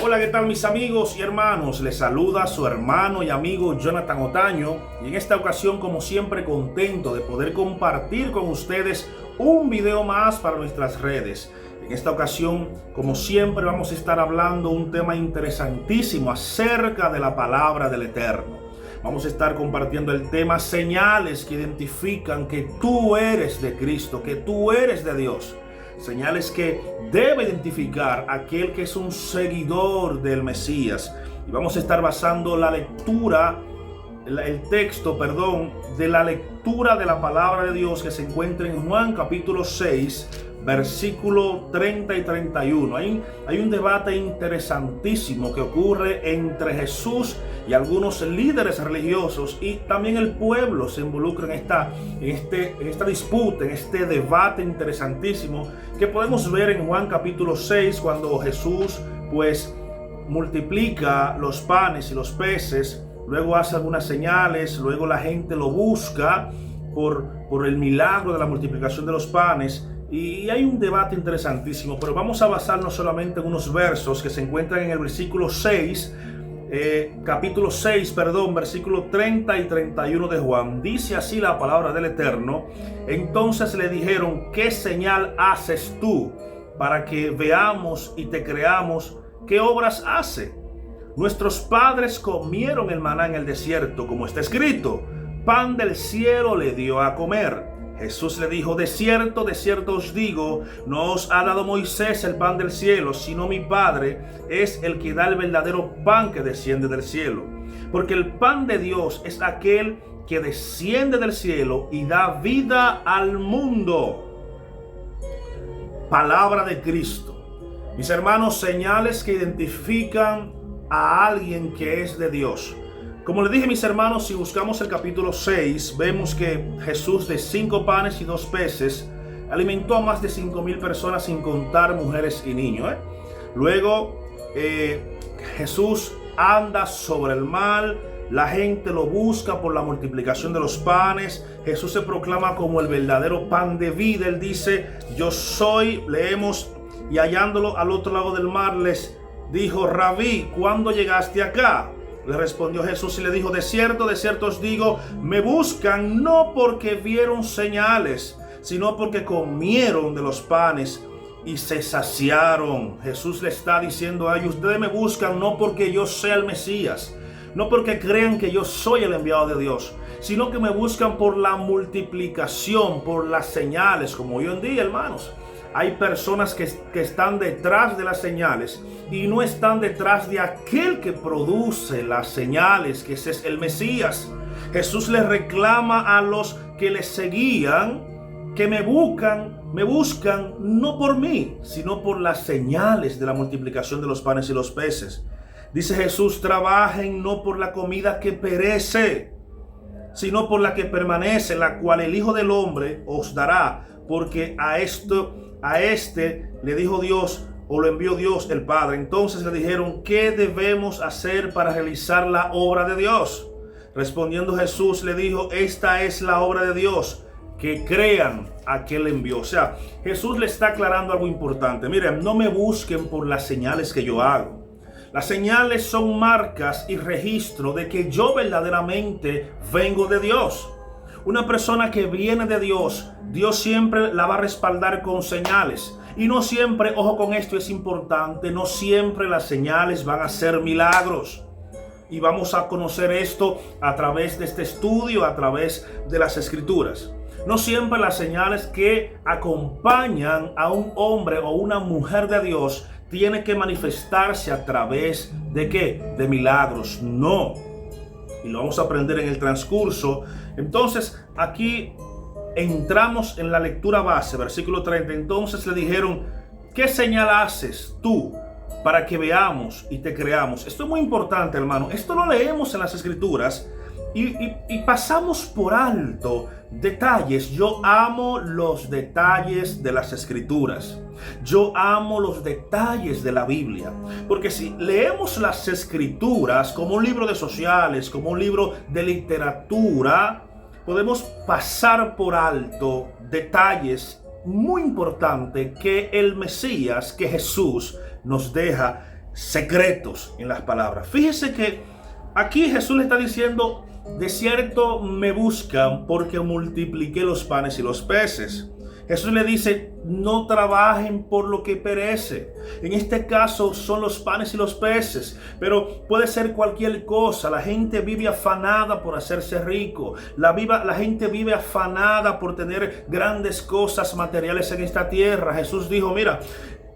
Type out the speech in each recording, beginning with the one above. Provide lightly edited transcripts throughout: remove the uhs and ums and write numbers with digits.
Hola, ¿qué tal mis amigos y hermanos? Les saluda su hermano y amigo Jonathan Otaño y en esta ocasión, como siempre, contento de poder compartir con ustedes un video más para nuestras redes. En esta ocasión, como siempre, vamos a estar hablando un tema interesantísimo acerca de la palabra del Eterno. Vamos a estar compartiendo el tema señales que identifican que tú eres de Cristo, que tú eres de Dios. Señales que debe identificar aquel que es un seguidor del Mesías. Y vamos a estar basando el texto de la lectura de la palabra de Dios que se encuentra en Juan capítulo 6, versículo 30 y 31. Hay un debate interesantísimo que ocurre entre Jesús y algunos líderes religiosos, y también el pueblo se involucra en esta disputa, en este debate interesantísimo que podemos ver en Juan capítulo 6, cuando Jesús multiplica los panes y los peces, luego hace algunas señales, luego la gente lo busca por el milagro de la multiplicación de los panes. Y hay un debate interesantísimo, pero vamos a basarnos solamente en unos versos que se encuentran en el versículo 6, capítulo 6, versículo 30 y 31 de Juan. Dice así la palabra del Eterno: entonces le dijeron, ¿qué señal haces tú para que veamos y te creamos? ¿Qué obras hace? Nuestros padres comieron el maná en el desierto, como está escrito, pan del cielo le dio a comer. Jesús le dijo, de cierto os digo, no os ha dado Moisés el pan del cielo, sino mi Padre es el que da el verdadero pan que desciende del cielo. Porque el pan de Dios es aquel que desciende del cielo y da vida al mundo. Palabra de Cristo. Mis hermanos, señales que identifican a alguien que es de Dios. Como les dije, mis hermanos, si buscamos el capítulo 6, vemos que Jesús, de 5 panes y 2 peces, alimentó a más de 5,000 personas, sin contar mujeres y niños. Luego, Jesús anda sobre el mar, la gente lo busca por la multiplicación de los panes. Jesús se proclama como el verdadero pan de vida. Él dice, yo soy, leemos, y hallándolo al otro lado del mar, les dijo, Rabí, ¿cuándo llegaste acá? Le respondió Jesús y le dijo, de cierto os digo, me buscan no porque vieron señales, sino porque comieron de los panes y se saciaron. Jesús le está diciendo a ellos, ustedes me buscan no porque yo sea el Mesías, no porque crean que yo soy el enviado de Dios, sino que me buscan por la multiplicación, por las señales, como hoy en día, hermanos. Hay personas que están detrás de las señales y no están detrás de aquel que produce las señales, que ese es el Mesías. Jesús le reclama a los que le seguían que me buscan no por mí, sino por las señales de la multiplicación de los panes y los peces. Dice Jesús, trabajen no por la comida que perece, sino por la que permanece, la cual el Hijo del Hombre os dará, porque a este le dijo Dios, o lo envió Dios el Padre. Entonces le dijeron, ¿qué debemos hacer para realizar la obra de Dios? Respondiendo Jesús le dijo, esta es la obra de Dios, que crean a quien le envió. O sea, Jesús le está aclarando algo importante. Miren, no me busquen por las señales que yo hago. Las señales son marcas y registro de que yo verdaderamente vengo de Dios. Una persona que viene de Dios, Dios siempre la va a respaldar con señales. Y no siempre, ojo con esto, es importante, no siempre las señales van a ser milagros. Y vamos a conocer esto a través de este estudio, a través de las Escrituras. No siempre las señales que acompañan a un hombre o una mujer de Dios tienen que manifestarse a través de ¿qué? De milagros. No. Y lo vamos a aprender en el transcurso. Entonces, aquí entramos en la lectura base, versículo 30. Entonces le dijeron, ¿qué señal haces tú para que veamos y te creamos? Esto es muy importante, hermano. Esto lo leemos en las Escrituras y pasamos por alto detalles. Yo amo los detalles de las Escrituras. Yo amo los detalles de la Biblia. Porque si leemos las Escrituras como un libro de sociales, como un libro de literatura, podemos pasar por alto detalles muy importantes que el Mesías, que Jesús nos deja secretos en las palabras. Fíjese que aquí Jesús le está diciendo: de cierto me buscan porque multipliqué los panes y los peces. Jesús le dice: no trabajen por lo que perece. En este caso son los panes y los peces, pero puede ser cualquier cosa. La gente vive afanada por hacerse rico. La gente vive afanada por tener grandes cosas materiales en esta tierra. Jesús dijo: mira,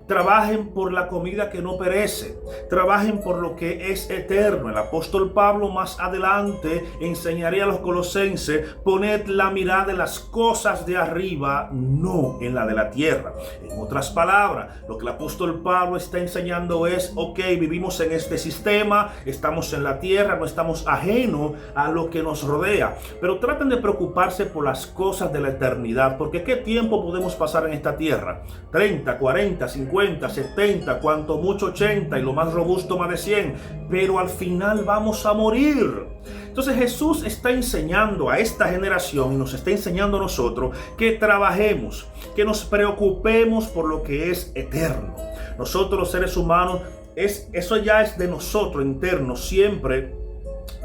trabajen por la comida que no perece. Trabajen por lo que es eterno. El apóstol Pablo más adelante enseñaría a los colosenses: poned la mirada en las cosas de arriba, no en la de la tierra. En otras palabras, lo que el apóstol Pablo está enseñando es: ok, vivimos en este sistema, estamos en la tierra, no estamos ajenos a lo que nos rodea, pero traten de preocuparse por las cosas de la eternidad, porque ¿qué tiempo podemos pasar en esta tierra? 30, 40, 50, 70, cuanto mucho 80, y lo más robusto más de 100, pero al final vamos a morir. Entonces Jesús está enseñando a esta generación y nos está enseñando a nosotros que trabajemos, que nos preocupemos por lo que es eterno. Nosotros los seres humanos, eso ya es de nosotros interno. Siempre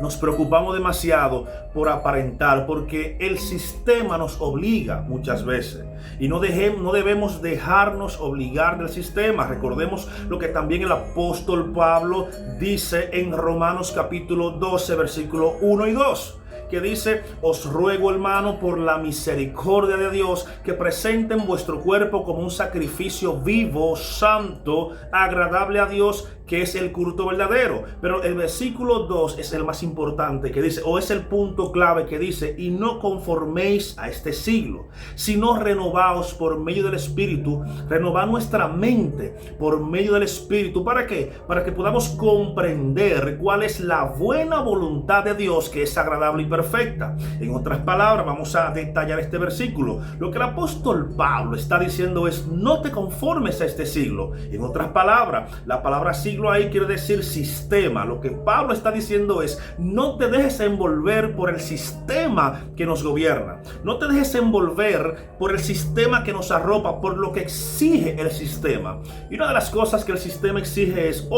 nos preocupamos demasiado por aparentar, porque el sistema nos obliga muchas veces, y no debemos dejarnos obligar del sistema. Recordemos lo que también el apóstol Pablo dice en Romanos capítulo 12, versículo 1 y 2. Que dice: os ruego, hermano, por la misericordia de Dios, que presenten vuestro cuerpo como un sacrificio vivo, santo, agradable a Dios, que es el culto verdadero. Pero el versículo 2 es el más importante, que dice, o es el punto clave, que dice: y no conforméis a este siglo, sino renovaos por medio del Espíritu. Renovar nuestra mente por medio del Espíritu. ¿Para qué? Para que podamos comprender cuál es la buena voluntad de Dios, que es agradable y perfecta. En otras palabras, vamos a detallar este versículo. Lo que el apóstol Pablo está diciendo es: no te conformes a este siglo. En otras palabras, la palabra siglo ahí quiere decir sistema. Lo que Pablo está diciendo es: no te dejes envolver por el sistema que nos gobierna. No te dejes envolver por el sistema que nos arropa, por lo que exige el sistema. Y una de las cosas que el sistema exige es,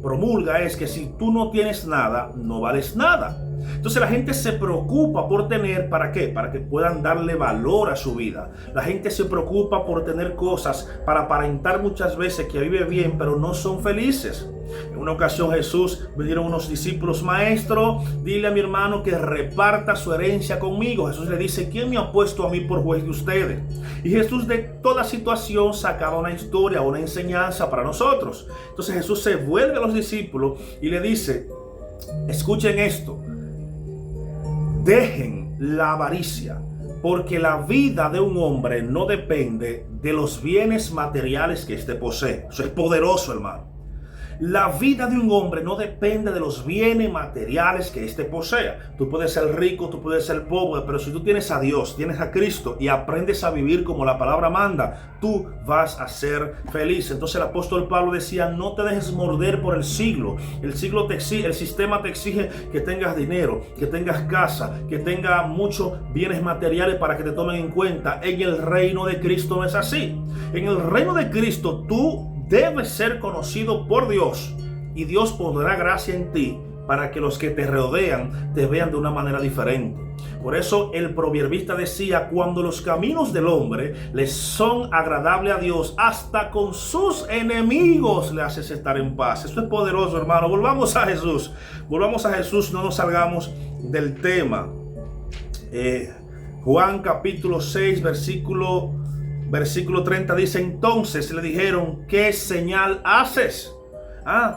promulga, es que si tú no tienes nada, no vales nada. Entonces la gente se preocupa por tener, ¿para qué? Para que puedan darle valor a su vida. La gente se preocupa por tener cosas para aparentar muchas veces que vive bien, pero no son felices. En una ocasión Jesús, vinieron unos discípulos: maestro, dile a mi hermano que reparta su herencia conmigo. Jesús le dice: ¿quién me ha puesto a mí por juez de ustedes? Y Jesús de toda situación sacaba una historia, una enseñanza para nosotros. Entonces Jesús se vuelve a los discípulos y le dice: escuchen esto. Dejen la avaricia, porque la vida de un hombre no depende de los bienes materiales que éste posee. Eso es poderoso, hermano. La vida de un hombre no depende de los bienes materiales que éste posea. Tú puedes ser rico, tú puedes ser pobre, pero si tú tienes a Dios, tienes a Cristo y aprendes a vivir como la palabra manda, tú vas a ser feliz. Entonces el apóstol Pablo decía: no te dejes morder por el siglo. El siglo te exige, el sistema te exige que tengas dinero, que tengas casa, que tengas muchos bienes materiales para que te tomen en cuenta. En el reino de Cristo no es así. En el reino de Cristo tú debes ser conocido por Dios, y Dios pondrá gracia en ti para que los que te rodean te vean de una manera diferente. Por eso el proverbista decía: cuando los caminos del hombre les son agradables a Dios, hasta con sus enemigos le haces estar en paz. Esto es poderoso, hermano. Volvamos a Jesús. Volvamos a Jesús, no nos salgamos del tema. Juan capítulo 6, versículo 30 dice: entonces le dijeron: ¿qué señal haces?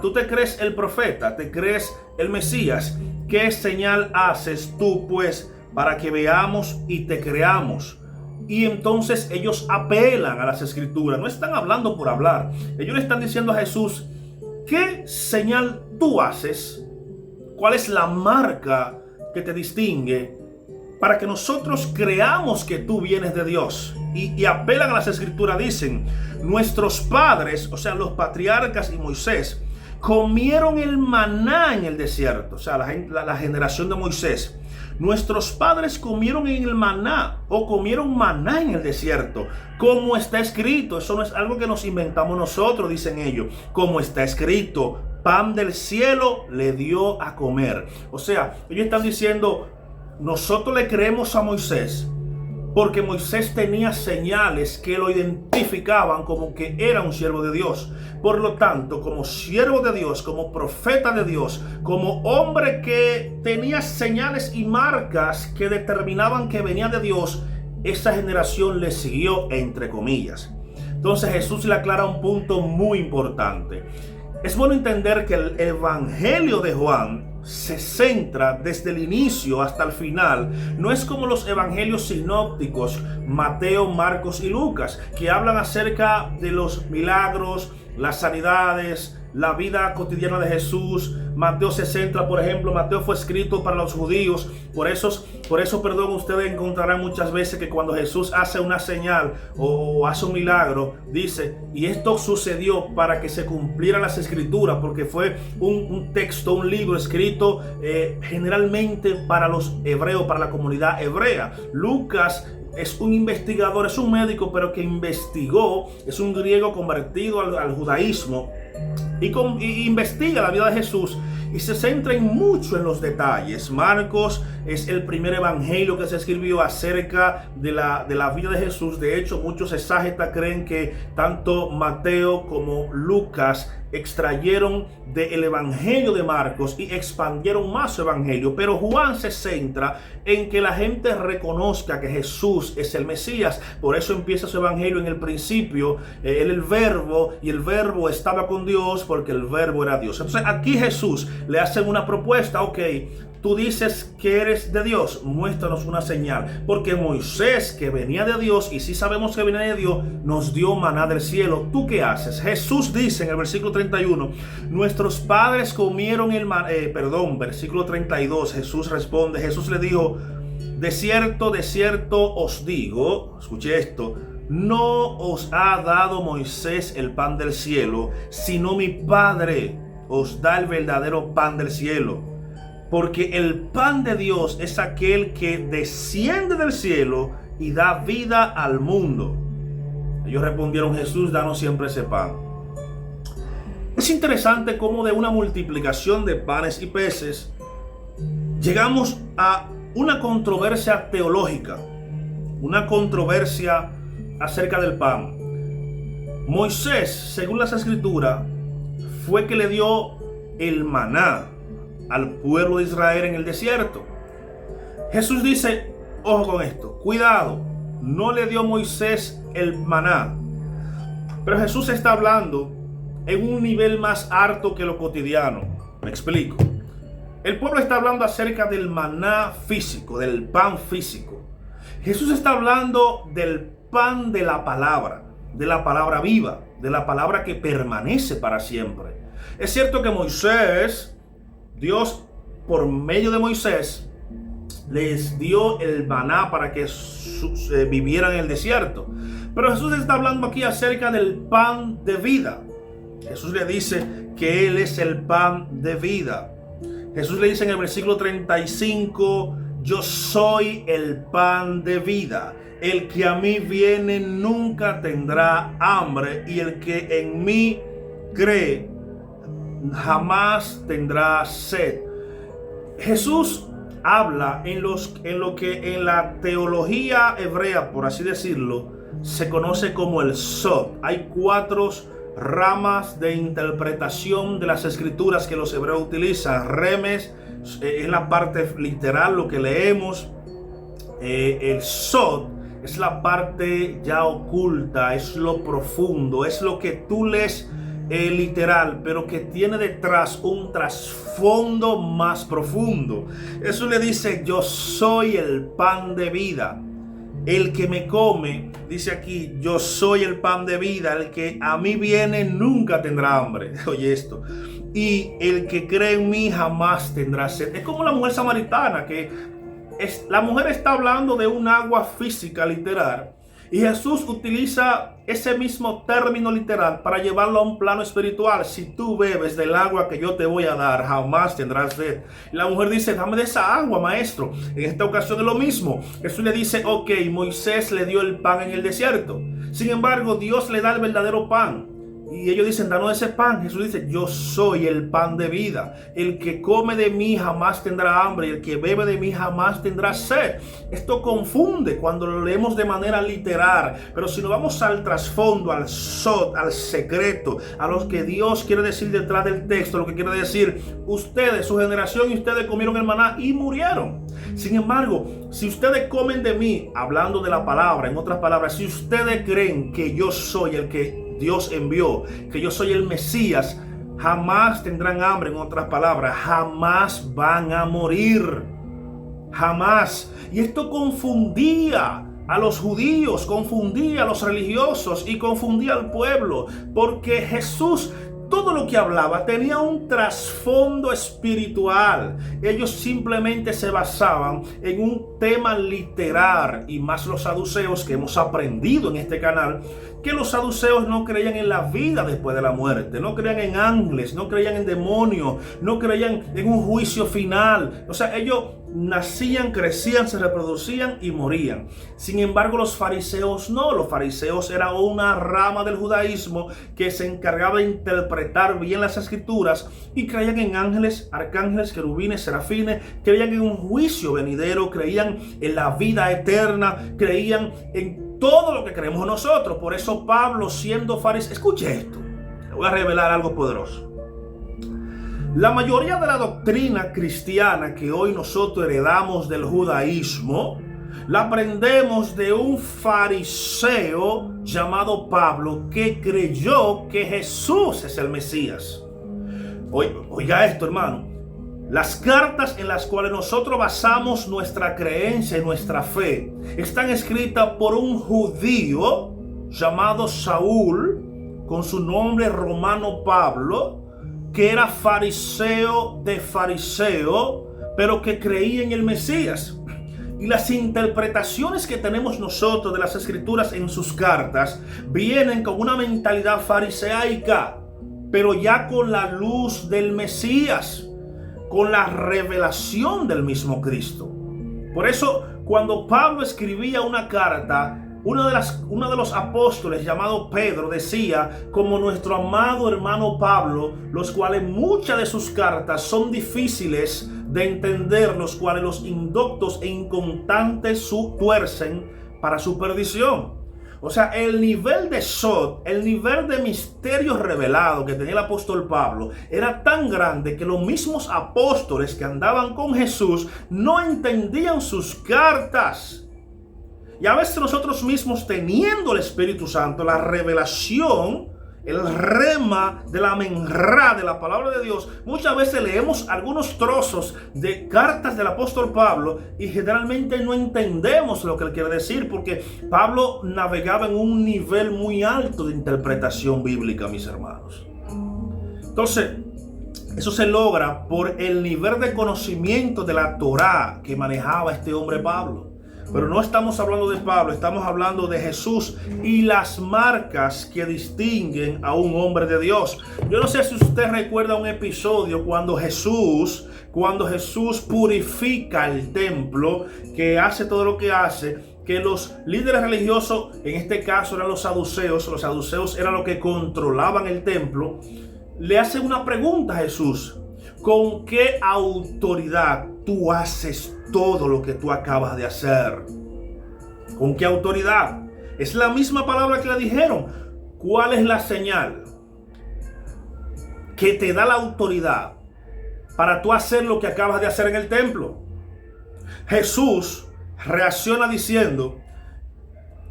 ¿Tú te crees el profeta? ¿Te crees el Mesías? ¿Qué señal haces tú, pues, para que veamos y te creamos? Y entonces ellos apelan a las escrituras. No están hablando por hablar. Ellos le están diciendo a Jesús: ¿qué señal tú haces? ¿Cuál es la marca que te distingue para que nosotros creamos que tú vienes de Dios? Y apelan a las escrituras. Dicen: nuestros padres, o sea, los patriarcas y Moisés, comieron el maná en el desierto. O sea, la generación de Moisés. Nuestros padres comieron en el maná, o comieron maná en el desierto, como está escrito. Eso no es algo que nos inventamos nosotros, dicen ellos. Como está escrito: pan del cielo le dio a comer. O sea, ellos están diciendo, nosotros le creemos a Moisés porque Moisés tenía señales que lo identificaban como que era un siervo de Dios. Por lo tanto, como siervo de Dios, como profeta de Dios, como hombre que tenía señales y marcas que determinaban que venía de Dios, esa generación le siguió, entre comillas. Entonces Jesús le aclara un punto muy importante. Es bueno entender que el Evangelio de Juan se centra desde el inicio hasta el final. No es como los evangelios sinópticos, Mateo, Marcos y Lucas, que hablan acerca de los milagros, las sanidades, la vida cotidiana de Jesús. Mateo se centra, por ejemplo, Mateo fue escrito para los judíos. Por eso, ustedes encontrarán muchas veces que cuando Jesús hace una señal o hace un milagro, dice, y esto sucedió para que se cumplieran las escrituras, porque fue un texto, un libro escrito generalmente para los hebreos, para la comunidad hebrea. Lucas es un investigador, es un médico, pero que investigó, es un griego convertido al judaísmo y investiga la vida de Jesús y se centra mucho en los detalles. Marcos es el primer evangelio que se escribió acerca de la vida de Jesús. De hecho, muchos exágetas creen que tanto Mateo como Lucas extrayeron del evangelio de Marcos y expandieron más su evangelio, pero Juan se centra en que la gente reconozca que Jesús es el Mesías. Por eso empieza su evangelio en el principio, el verbo, y el verbo estaba con Dios porque el verbo era Dios. Entonces aquí Jesús le hacen una propuesta. Ok, tú dices que eres de Dios, muéstranos una señal, porque Moisés, que venía de Dios, y si sabemos que venía de Dios, nos dio maná del cielo. ¿Tú qué haces? Jesús dice en el versículo 31, nuestros padres comieron el maná, versículo 32, Jesús responde, Jesús le dijo, de cierto os digo, escuche esto, no os ha dado Moisés el pan del cielo, sino mi Padre os da el verdadero pan del cielo. Porque el pan de Dios es aquel que desciende del cielo y da vida al mundo. Ellos respondieron, Jesús, danos siempre ese pan. Es interesante cómo de una multiplicación de panes y peces llegamos a una controversia teológica, una controversia acerca del pan. Moisés, según las escrituras, fue que le dio el maná al pueblo de Israel en el desierto. Jesús dice, ojo con esto, cuidado, no le dio Moisés el maná, pero Jesús está hablando en un nivel más alto que lo cotidiano. Me explico. El pueblo está hablando acerca del maná físico, del pan físico. Jesús está hablando del pan de la palabra viva, de la palabra que permanece para siempre. Es cierto que Dios, por medio de Moisés, les dio el maná para que vivieran en el desierto. Pero Jesús está hablando aquí acerca del pan de vida. Jesús le dice que Él es el pan de vida. Jesús le dice en el versículo 35, yo soy el pan de vida. El que a mí viene nunca tendrá hambre, y el que en mí cree jamás tendrá sed. Jesús habla en lo que en la teología hebrea, por así decirlo, se conoce como el sod. Hay 4 ramas de interpretación de las escrituras que los hebreos utilizan. Remes es la parte literal, lo que leemos. El sod es la parte ya oculta, es lo profundo, es lo que tú lees literal, pero que tiene detrás un trasfondo más profundo. Eso le dice, yo soy el pan de vida. El que me come, dice aquí, yo soy el pan de vida. El que a mí viene nunca tendrá hambre. Oye esto. Y el que cree en mí jamás tendrá sed. Es como la mujer samaritana, la mujer está hablando de un agua física literal, y Jesús utiliza ese mismo término literal para llevarlo a un plano espiritual. Si tú bebes del agua que yo te voy a dar, jamás tendrás sed. Y la mujer dice, dame de esa agua, maestro. En esta ocasión es lo mismo. Jesús le dice, ok, Moisés le dio el pan en el desierto. Sin embargo, Dios le da el verdadero pan. Y ellos dicen, danos ese pan. Jesús dice, yo soy el pan de vida. El que come de mí jamás tendrá hambre, y el que bebe de mí jamás tendrá sed. Esto confunde cuando lo leemos de manera literal. Pero si nos vamos al trasfondo, al secreto, a lo que Dios quiere decir detrás del texto, lo que quiere decir, ustedes, su generación y ustedes comieron el maná y murieron. Sin embargo, si ustedes comen de mí, hablando de la palabra, en otras palabras, si ustedes creen que yo soy el que Dios envió, que yo soy el Mesías, jamás tendrán hambre, en otras palabras, jamás van a morir, jamás. Y esto confundía a los judíos, confundía a los religiosos y confundía al pueblo, porque Jesús, todo lo que hablaba tenía un trasfondo espiritual. Ellos simplemente se basaban en un tema literal, y más los saduceos, que hemos aprendido en este canal, que los saduceos no creían en la vida después de la muerte, no creían en ángeles, no creían en demonios, no creían en un juicio final. O sea, ellos nacían, crecían, se reproducían y morían. Sin embargo, los fariseos no. Los fariseos era una rama del judaísmo que se encargaba de interpretar bien las escrituras y creían en ángeles, arcángeles, querubines, serafines, creían en un juicio venidero, creían en la vida eterna, creían en todo lo que creemos nosotros. Por eso Pablo, siendo fariseo, escuche esto, le voy a revelar algo poderoso. La mayoría de la doctrina cristiana que hoy nosotros heredamos del judaísmo, la aprendemos de un fariseo llamado Pablo, que creyó que Jesús es el Mesías. Oiga esto, hermano. Las cartas en las cuales nosotros basamos nuestra creencia y nuestra fe están escritas por un judío llamado Saúl, con su nombre romano Pablo, que era fariseo de fariseo, pero que creía en el Mesías. Y las interpretaciones que tenemos nosotros de las escrituras en sus cartas vienen con una mentalidad fariseica, pero ya con la luz del Mesías, con la revelación del mismo Cristo. Por eso, cuando Pablo escribía una carta, uno de los apóstoles llamado Pedro decía, como nuestro amado hermano Pablo, los cuales muchas de sus cartas son difíciles de entender, los cuales los indoctos e inconstantes tuercen para su perdición. O sea, el nivel de sod, el nivel de misterio revelado que tenía el apóstol Pablo era tan grande que los mismos apóstoles que andaban con Jesús no entendían sus cartas. Y a veces nosotros mismos, teniendo el Espíritu Santo, la revelación, el rema de la menra de la palabra de Dios, muchas veces leemos algunos trozos de cartas del apóstol Pablo y generalmente no entendemos lo que él quiere decir, porque Pablo navegaba en un nivel muy alto de interpretación bíblica, mis hermanos. Entonces, eso se logra por el nivel de conocimiento de la Torá que manejaba este hombre Pablo. Pero no estamos hablando de Pablo, estamos hablando de Jesús y las marcas que distinguen a un hombre de Dios. Yo no sé si usted recuerda un episodio cuando Jesús purifica el templo, que hace todo lo que hace, que los líderes religiosos, en este caso eran los saduceos eran los que controlaban el templo, le hacen una pregunta a Jesús: ¿con qué autoridad tú haces todo lo que tú acabas de hacer? ¿Con qué autoridad? Es la misma palabra que le dijeron. ¿Cuál es la señal que te da la autoridad para tú hacer lo que acabas de hacer en el templo? Jesús reacciona diciendo: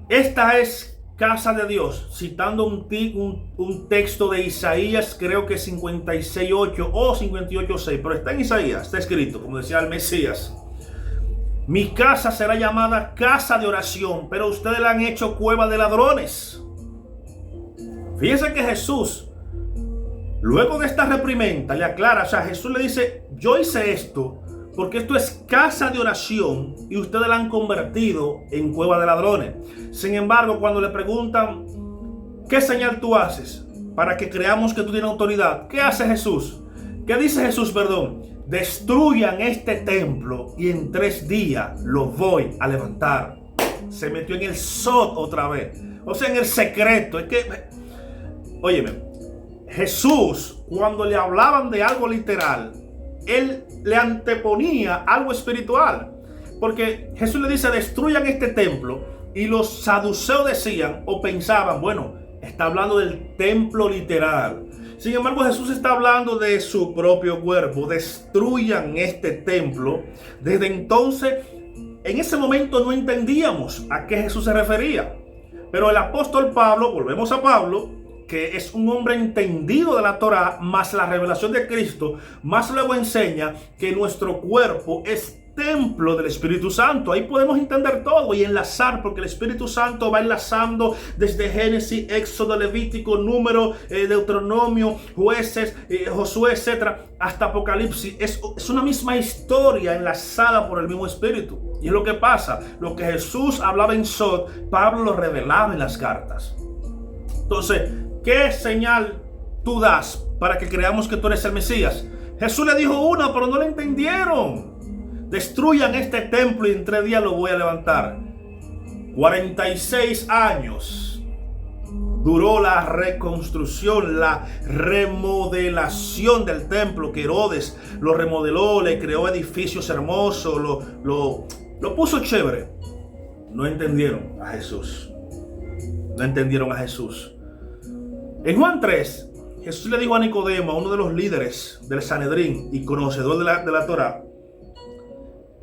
esta es casa de Dios, citando un texto de Isaías, creo que 56:8 o 58:6, pero está en Isaías, está escrito, como decía el Mesías: mi casa será llamada casa de oración, pero ustedes la han hecho cueva de ladrones. Fíjense que Jesús, luego de esta reprimenda, le aclara, o sea, Jesús le dice: yo hice esto porque esto es casa de oración y ustedes la han convertido en cueva de ladrones. Sin embargo, cuando le preguntan: ¿qué señal tú haces para que creamos que tú tienes autoridad? ¿Qué hace Jesús? ¿Qué dice Jesús, perdón? Destruyan este templo y en 3 días lo voy a levantar. Se metió en el sod otra vez. O sea, en el secreto. Es que, óyeme, Jesús, cuando le hablaban de algo literal, él le anteponía algo espiritual. Porque Jesús le dice, destruyan este templo. Y los saduceos decían o pensaban, bueno, está hablando del templo literal. Sin embargo, Jesús está hablando de su propio cuerpo. Destruyan este templo. Desde entonces, en ese momento no entendíamos a qué Jesús se refería. Pero el apóstol Pablo, volvemos a Pablo, que es un hombre entendido de la Torá, más la revelación de Cristo, más luego enseña que nuestro cuerpo es templo del Espíritu Santo. Ahí podemos entender todo y enlazar, porque el Espíritu Santo va enlazando desde Génesis, Éxodo, Levítico, Número, Deuteronomio, Jueces, Josué, etcétera, hasta Apocalipsis. Es una misma historia enlazada por el mismo Espíritu. Y es lo que pasa. Lo que Jesús hablaba en Sod, Pablo lo revelaba en las cartas. Entonces, ¿qué señal tú das para que creamos que tú eres el Mesías? Jesús le dijo una, pero no le entendieron. Destruyan este templo y en 3 días lo voy a levantar. 46 años duró la reconstrucción, la remodelación del templo, que Herodes lo remodeló, le creó edificios hermosos, lo puso chévere. No entendieron a Jesús. No entendieron a Jesús. En Juan 3, Jesús le dijo a Nicodemo, a uno de los líderes del Sanedrín y conocedor de la Torá.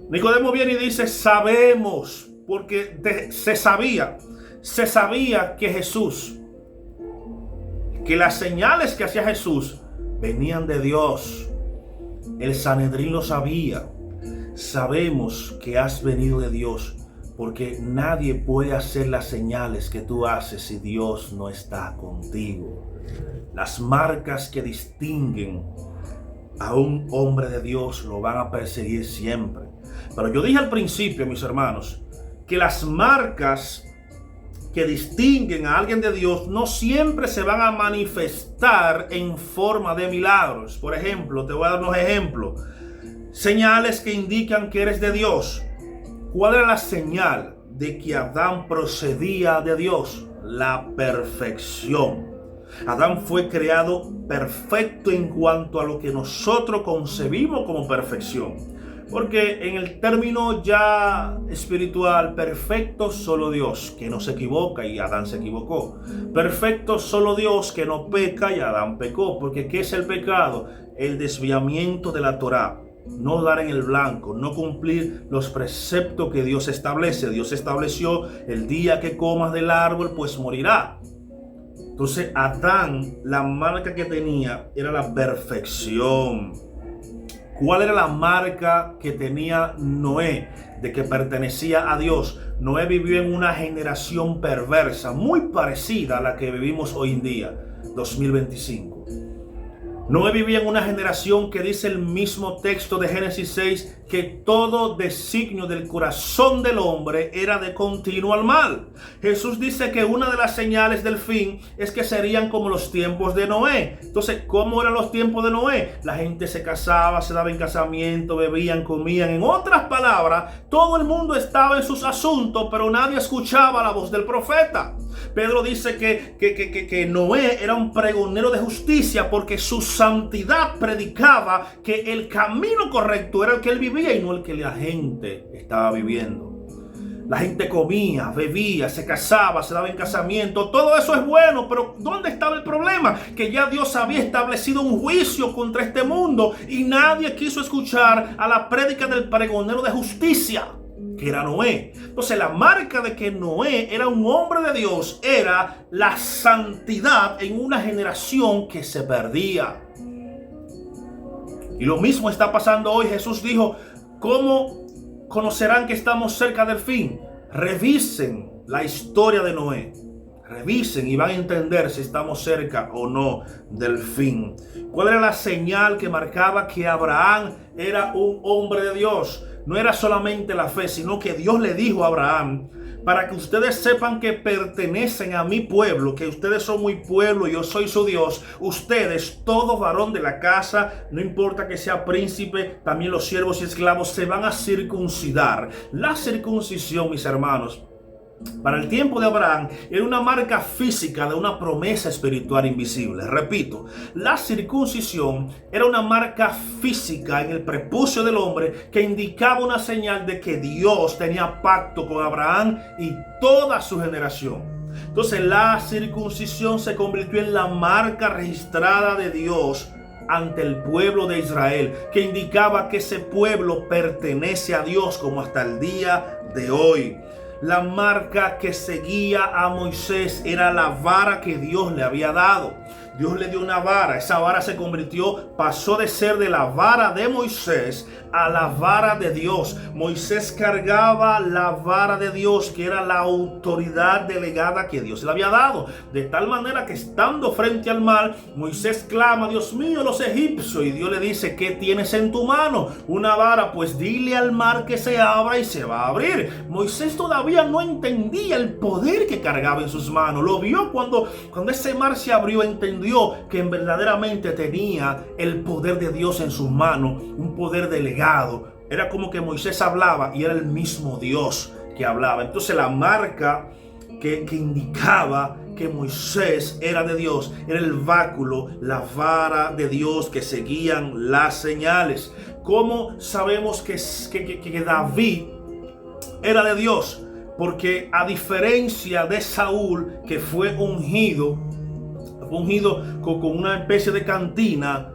Nicodemo viene y dice, sabemos, porque se sabía que Jesús, que las señales que hacía Jesús venían de Dios. El Sanedrín lo sabía. Sabemos que has venido de Dios, porque nadie puede hacer las señales que tú haces si Dios no está contigo. Las marcas que distinguen a un hombre de Dios lo van a perseguir siempre. Pero yo dije al principio, mis hermanos, que las marcas que distinguen a alguien de Dios no siempre se van a manifestar en forma de milagros. Por ejemplo, te voy a dar unos ejemplos. Señales que indican que eres de Dios. ¿Cuál era la señal de que Adán procedía de Dios? La perfección. Adán fue creado perfecto en cuanto a lo que nosotros concebimos como perfección. Porque en el término ya espiritual, perfecto solo Dios, que no se equivoca, y Adán se equivocó. Perfecto solo Dios, que no peca, y Adán pecó. Porque ¿qué es el pecado? El desviamiento de la Torá. No dar en el blanco, no cumplir los preceptos que Dios establece. Dios estableció: el día que comas del árbol, pues morirá. Entonces Adán, la marca que tenía era la perfección. ¿Cuál era la marca que tenía Noé de que pertenecía a Dios? Noé vivió en una generación perversa, muy parecida a la que vivimos hoy en día, 2025. Noé vivía en una generación que dice el mismo texto de Génesis 6, que todo designio del corazón del hombre era de continuo al mal. Jesús dice que una de las señales del fin es que serían como los tiempos de Noé. Entonces, ¿cómo eran los tiempos de Noé? La gente se casaba, se daba en casamiento, bebían, comían. En otras palabras, todo el mundo estaba en sus asuntos, pero nadie escuchaba la voz del profeta. Pedro dice que Noé era un pregonero de justicia, porque su santidad predicaba que el camino correcto era el que él vivía y no el que la gente estaba viviendo. La gente comía, bebía, se casaba, se daba en casamiento. Todo eso es bueno, pero ¿dónde estaba el problema? Que ya Dios había establecido un juicio contra este mundo y nadie quiso escuchar a la prédica del pregonero de justicia, que era Noé. Entonces la marca de que Noé era un hombre de Dios era la santidad en una generación que se perdía. Y lo mismo está pasando hoy. Jesús dijo, ¿cómo conocerán que estamos cerca del fin? Revisen la historia de Noé. Revisen y van a entender si estamos cerca o no del fin. ¿Cuál era la señal que marcaba que Abraham era un hombre de Dios? No era solamente la fe, sino que Dios le dijo a Abraham, para que ustedes sepan que pertenecen a mi pueblo, que ustedes son mi pueblo y yo soy su Dios. Ustedes, todo varón de la casa, no importa que sea príncipe, también los siervos y esclavos, se van a circuncidar. La circuncisión, mis hermanos, para el tiempo de Abraham, era una marca física de una promesa espiritual invisible. Repito, la circuncisión era una marca física en el prepucio del hombre que indicaba una señal de que Dios tenía pacto con Abraham y toda su generación. Entonces la circuncisión se convirtió en la marca registrada de Dios ante el pueblo de Israel, que indicaba que ese pueblo pertenece a Dios como hasta el día de hoy. La marca que seguía a Moisés era la vara que Dios le había dado. Dios le dio una vara. Esa vara pasó de ser de la vara de Moisés a la vara de Dios. Moisés cargaba la vara de Dios, que era la autoridad delegada que Dios le había dado. De tal manera que estando frente al mar, Moisés clama: Dios mío, los egipcios. Y Dios le dice: ¿qué tienes en tu mano? Una vara. Pues dile al mar que se abra y se va a abrir. Moisés todavía no entendía el poder que cargaba en sus manos. Lo vio cuando ese mar se abrió. Entendió que verdaderamente tenía el poder de Dios en sus manos, un poder delegado. Era como que Moisés hablaba y era el mismo Dios que hablaba. Entonces la marca que indicaba que Moisés era de Dios era el báculo, la vara de Dios, que seguían las señales. ¿Cómo sabemos que David era de Dios? Porque a diferencia de Saúl, que fue ungido con una especie de cantina,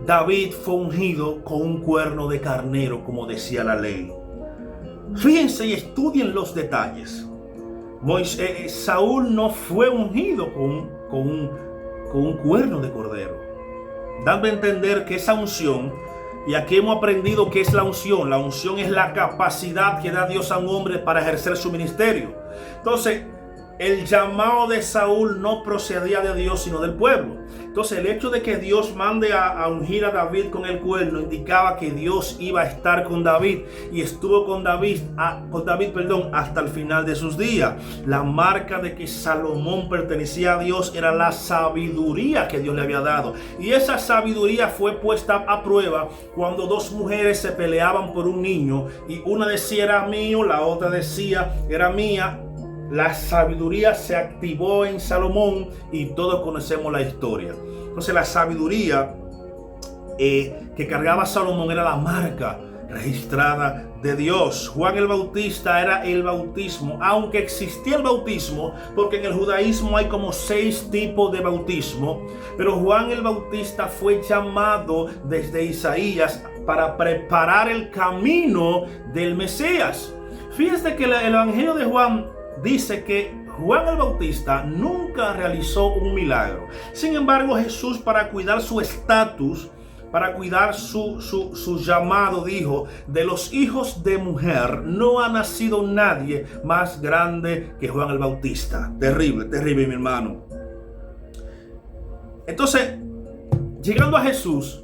David fue ungido con un cuerno de carnero, como decía la ley. Fíjense y estudien los detalles. Saúl no fue ungido con un cuerno de cordero, dando a entender que esa unción, y aquí hemos aprendido qué es la unción. La unción es la capacidad que da Dios a un hombre para ejercer su ministerio. Entonces, el llamado de Saúl no procedía de Dios, sino del pueblo. Entonces, el hecho de que Dios mande a ungir a David con el cuerno indicaba que Dios iba a estar con David, y estuvo con David, hasta el final de sus días. La marca de que Salomón pertenecía a Dios era la sabiduría que Dios le había dado. Y esa sabiduría fue puesta a prueba cuando dos mujeres se peleaban por un niño, y una decía era mío, la otra decía era mía. La sabiduría se activó en Salomón y todos conocemos la historia. Entonces la sabiduría que cargaba Salomón era la marca registrada de Dios. Juan el Bautista era el bautismo, aunque existía el bautismo, porque en el judaísmo hay como 6 tipos de bautismo, pero Juan el Bautista fue llamado desde Isaías para preparar el camino del Mesías. Fíjense que el Evangelio de Juan dice que Juan el Bautista nunca realizó un milagro. Sin embargo, Jesús, para cuidar su estatus, para cuidar su llamado, dijo: de los hijos de mujer no ha nacido nadie más grande que Juan el Bautista. Terrible, terrible, mi hermano. Entonces, llegando a Jesús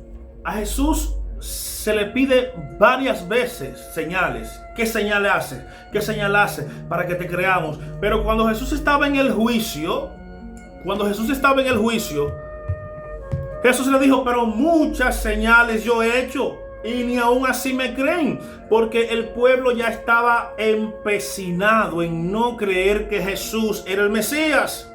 se le pide varias veces señales. ¿Qué señal hace? ¿Qué señal hace para que te creamos? Pero cuando Jesús estaba en el juicio, Jesús le dijo: pero muchas señales yo he hecho y ni aún así me creen, porque el pueblo ya estaba empecinado en no creer que Jesús era el Mesías.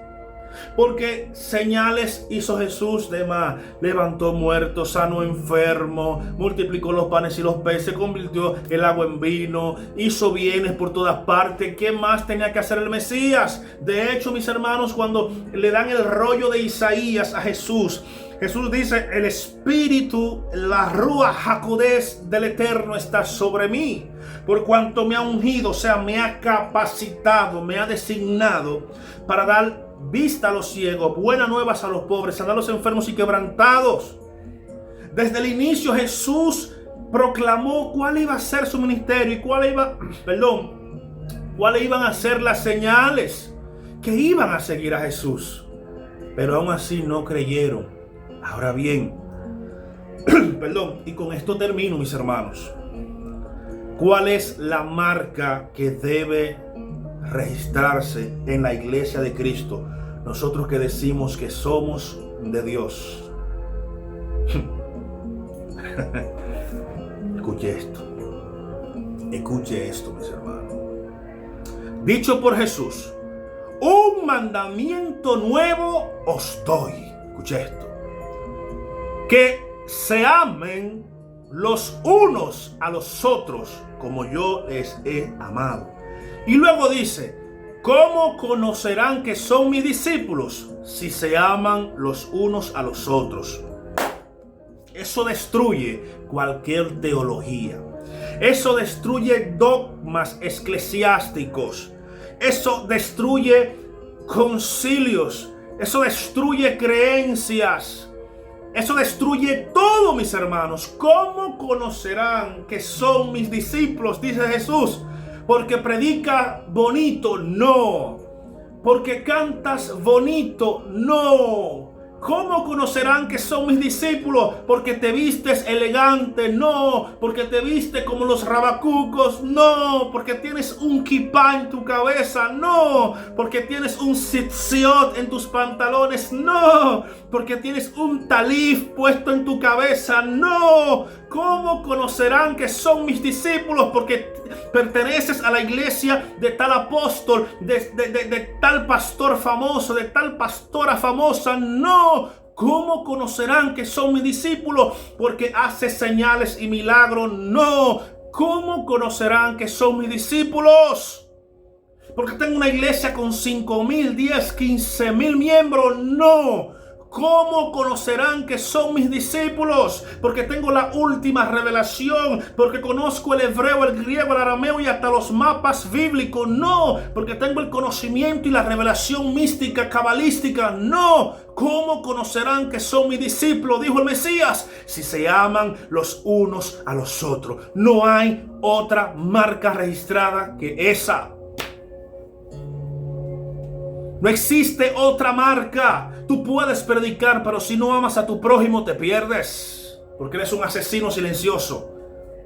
Porque señales hizo Jesús de más: levantó muertos, sanó enfermos, multiplicó los panes y los peces, convirtió el agua en vino, hizo bienes por todas partes. ¿Qué más tenía que hacer el Mesías? De hecho, mis hermanos, cuando le dan el rollo de Isaías a Jesús, Jesús dice: el Espíritu, la Ruach HaKodesh del Eterno está sobre mí, por cuanto me ha ungido, o sea, me ha capacitado, me ha designado para dar vista a los ciegos, buenas nuevas a los pobres, sanar a los enfermos y quebrantados. Desde el inicio Jesús proclamó cuál iba a ser su ministerio y cuáles iban a ser las señales que iban a seguir a Jesús. Pero aún así no creyeron. Ahora bien, y con esto termino, mis hermanos. ¿Cuál es la marca que debe registrarse en la iglesia de Cristo? Nosotros que decimos que somos de Dios. Escuche esto, mis hermanos. dicho por Jesús: un mandamiento nuevo os doy. Escuche esto: que se amen los unos a los otros como yo les he amado. Y luego dice: ¿cómo conocerán que son mis discípulos? Si se aman los unos a los otros. Eso destruye cualquier teología. Eso destruye dogmas eclesiásticos. Eso destruye concilios. Eso destruye creencias. Eso destruye todo, mis hermanos. ¿Cómo conocerán que son mis discípulos? Dice Jesús. Porque predica bonito, no. Porque cantas bonito, no. ¿Cómo conocerán que son mis discípulos? Porque te vistes elegante, no. Porque te vistes como los rabacucos, no. Porque tienes un kipá en tu cabeza, no. Porque tienes un tzitzit en tus pantalones, no. Porque tienes un talif puesto en tu cabeza, no. ¿Cómo conocerán que son mis discípulos? Porque perteneces a la iglesia de tal apóstol, de tal pastor famoso, de tal pastora famosa, no. ¿Cómo conocerán que son mis discípulos? Porque hace señales y milagros, no. ¿Cómo conocerán que son mis discípulos? Porque tengo una iglesia con 5,000, 10, 15,000 miembros, no. ¿Cómo conocerán que son mis discípulos? Porque tengo la última revelación, porque conozco el hebreo, el griego, el arameo y hasta los mapas bíblicos. No, porque tengo el conocimiento y la revelación mística, cabalística. No. ¿Cómo conocerán que son mis discípulos? Dijo el Mesías: si se aman los unos a los otros. No hay otra marca registrada que esa. No existe otra marca. Tú puedes predicar, pero si no amas a tu prójimo te pierdes. Porque eres un asesino silencioso,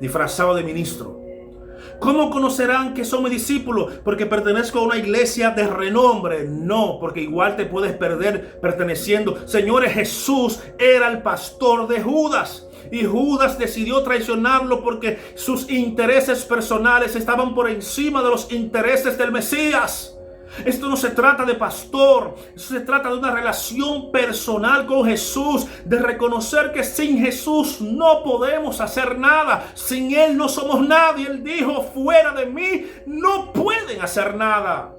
disfrazado de ministro. ¿Cómo conocerán que son mis discípulos? Porque pertenezco a una iglesia de renombre. No, porque igual te puedes perder perteneciendo. Señores, Jesús era el pastor de Judas. Y Judas decidió traicionarlo porque sus intereses personales estaban por encima de los intereses del Mesías. Esto no se trata de pastor, esto se trata de una relación personal con Jesús, de reconocer que sin Jesús no podemos hacer nada, sin Él no somos nadie. Él dijo: fuera de mí no pueden hacer nada.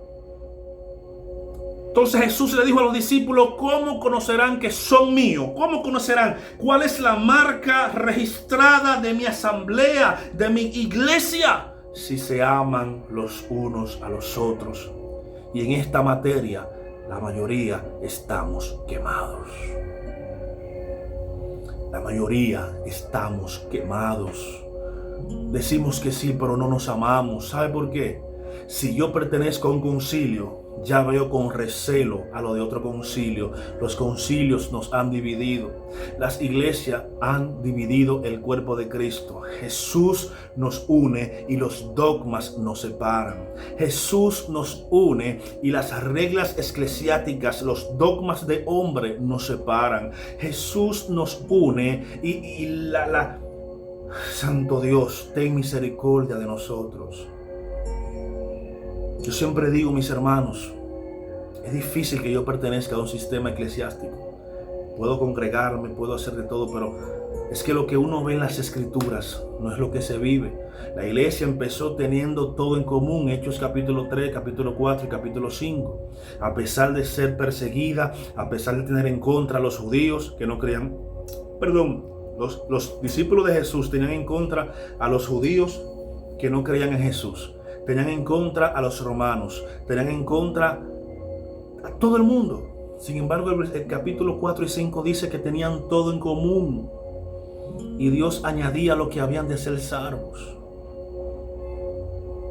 Entonces Jesús le dijo a los discípulos: ¿cómo conocerán que son míos? ¿Cómo conocerán? ¿Cuál es la marca registrada de mi asamblea, de mi iglesia? Si se aman los unos a los otros. Y en esta materia, la mayoría estamos quemados. La mayoría estamos quemados. Decimos que sí, pero no nos amamos. ¿Sabe por qué? Si yo pertenezco a un concilio, ya veo con recelo a lo de otro concilio. Los concilios nos han dividido. Las iglesias han dividido el cuerpo de Cristo. Jesús nos une y los dogmas nos separan. Jesús nos une y las reglas eclesiásticas, los dogmas de hombre nos separan. Jesús nos une y Santo Dios, ten misericordia de nosotros. Yo siempre digo, mis hermanos, es difícil que yo pertenezca a un sistema eclesiástico. Puedo congregarme, puedo hacer de todo, pero es que lo que uno ve en las escrituras no es lo que se vive. La iglesia empezó teniendo todo en común, Hechos capítulo 3, capítulo 4 y capítulo 5. A pesar de ser perseguida, a pesar de tener en contra a los judíos que no creían, los discípulos de Jesús tenían en contra a los judíos que no creían en Jesús. Tenían en contra a los romanos, tenían en contra a todo el mundo. Sin embargo, el capítulo 4 y 5 dice que tenían todo en común. Y Dios añadía lo que habían de ser salvos.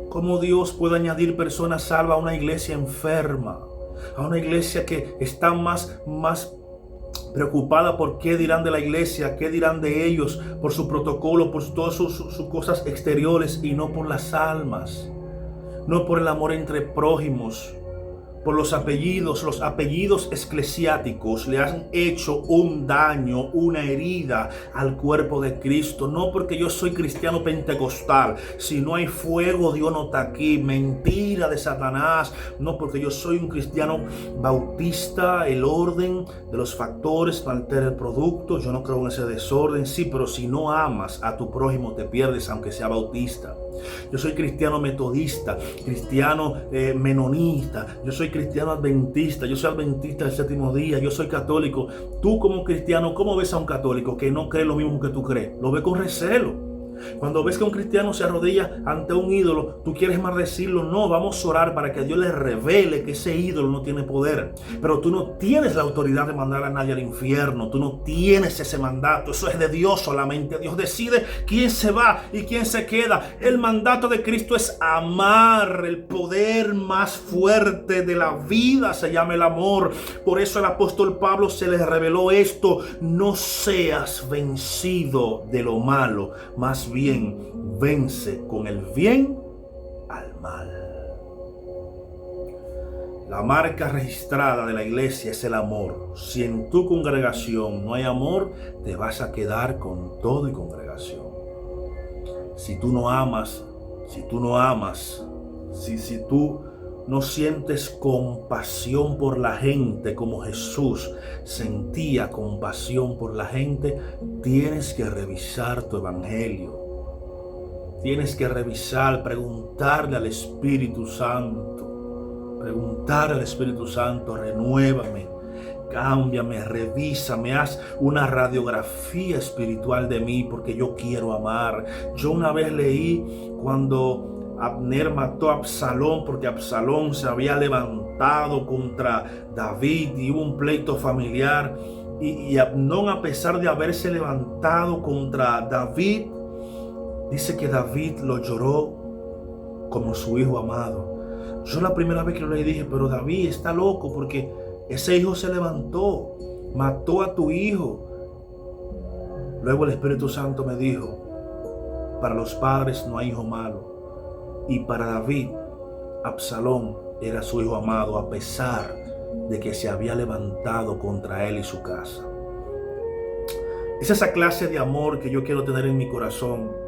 ¿Cómo Dios puede añadir personas salvas a una iglesia enferma? A una iglesia que está más preocupada por qué dirán de la iglesia, qué dirán de ellos, por su protocolo, por todas sus cosas exteriores y no por las almas. No por el amor entre prójimos, por los apellidos eclesiásticos le han hecho un daño, una herida al cuerpo de Cristo. No porque yo soy cristiano pentecostal, si no hay fuego, Dios no está aquí. Mentira de Satanás. No porque yo soy un cristiano bautista, el orden de los factores no altera el producto. Yo no creo en ese desorden. Sí, pero si no amas a tu prójimo te pierdes, aunque sea bautista. Yo soy cristiano metodista, cristiano menonita, yo soy cristiano adventista, yo soy adventista del séptimo día, yo soy católico. Tú como cristiano, ¿cómo ves a un católico que no cree lo mismo que tú crees? Lo ves con recelo. Cuando ves que un cristiano se arrodilla ante un ídolo, tú quieres maldecirlo. No, vamos a orar para que Dios le revele que ese ídolo no tiene poder. Pero tú no tienes la autoridad de mandar a nadie al infierno. Tú no tienes ese mandato. Eso es de Dios solamente. Dios decide quién se va y quién se queda. El mandato de Cristo es amar. El poder más fuerte de la vida se llama el amor. Por eso el apóstol Pablo se le reveló esto: no seas vencido de lo malo, más bien vence con el bien al mal. La marca registrada de la iglesia es el amor. Si en tu congregación no hay amor, te vas a quedar con todo y congregación. Si tú no amas, si tú no sientes compasión por la gente como Jesús sentía compasión por la gente, tienes que revisar tu evangelio. Tienes que revisar, preguntarle al Espíritu Santo. Preguntarle al Espíritu Santo: renuévame, cámbiame, revísame, haz una radiografía espiritual de mí, porque yo quiero amar. Yo una vez leí cuando Abner mató a Absalón, porque Absalón se había levantado contra David y hubo un pleito familiar, y Abnón, a pesar de haberse levantado contra David, dice que David lo lloró como su hijo amado. Yo la primera vez que lo leí dije: pero David está loco, porque ese hijo se levantó, mató a tu hijo. Luego el Espíritu Santo me dijo: para los padres no hay hijo malo. Y para David, Absalón era su hijo amado, a pesar de que se había levantado contra él y su casa. Es esa clase de amor que yo quiero tener en mi corazón.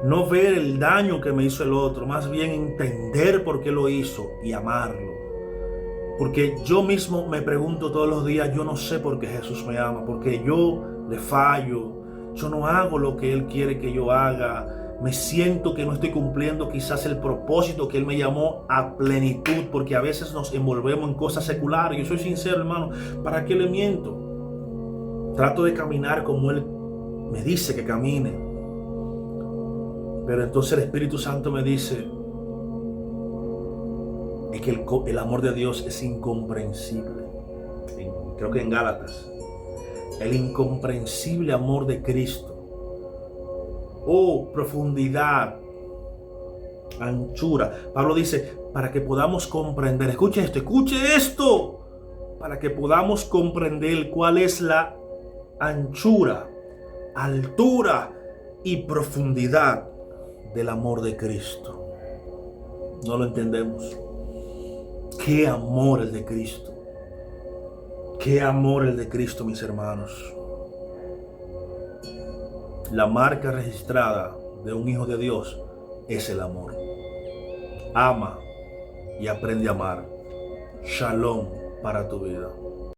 No ver el daño que me hizo el otro, más bien entender por qué lo hizo y amarlo. Porque yo mismo me pregunto todos los días: yo no sé por qué Jesús me ama, porque yo le fallo, yo no hago lo que Él quiere que yo haga. Me siento que no estoy cumpliendo quizás el propósito que Él me llamó a plenitud, porque a veces nos envolvemos en cosas seculares. Yo soy sincero, hermano, ¿para qué le miento? Trato de caminar como Él me dice que camine. Pero entonces el Espíritu Santo me dice: es que el amor de Dios es incomprensible. Creo que en Gálatas. El incomprensible amor de Cristo. Oh, profundidad, anchura. Pablo dice: para que podamos comprender. Escuche esto. Para que podamos comprender cuál es la anchura, altura y profundidad del amor de Cristo. No lo entendemos. Qué amor el de Cristo. Qué amor el de Cristo, mis hermanos. La marca registrada de un hijo de Dios es el amor. Ama y aprende a amar. Shalom para tu vida.